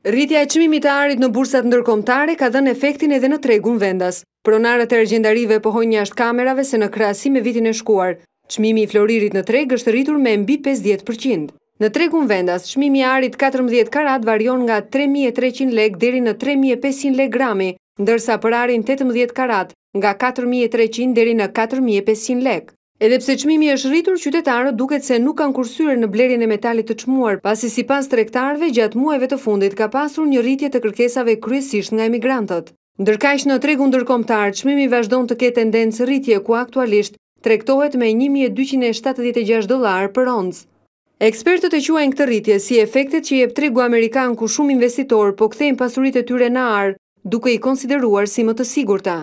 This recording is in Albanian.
Rritja e çmimit të arit në bursat ndërkombëtare ka dhënë efektin edhe në tregun vendas. Pronarët e argjendarive pohojnë jashtë kamerave se në krahasim me vitin e shkuar, çmimi i floririt në treg është rritur me mbi 50%. Në tregun vendas, çmimi i arit 14 karat varion nga 3.300 lek deri në 3.500 lek grami, ndërsa për arin 18 karat nga 4.300 deri në 4.500 lek. Edhe pse çmimi është rritur, qytetarët duket se nuk kanë kursyer në blerjen e metalit të çmuar, pasi sipas tregtarëve gjatë muajve të fundit ka pasur një rritje të kërkesave kryesisht nga emigrantët. Ndërkaq në tregun ndërkombëtar, çmimi vazhdon të ketë tendencë rritje ku aktualisht tregtohet me $1.276 për oncë. Ekspertët e quajnë këtë rritje si efektet që jep tregu amerikan ku shumë investitorë po kthejnë pasuritë e tyre në ar, duke i konsideruar si më të sigurta.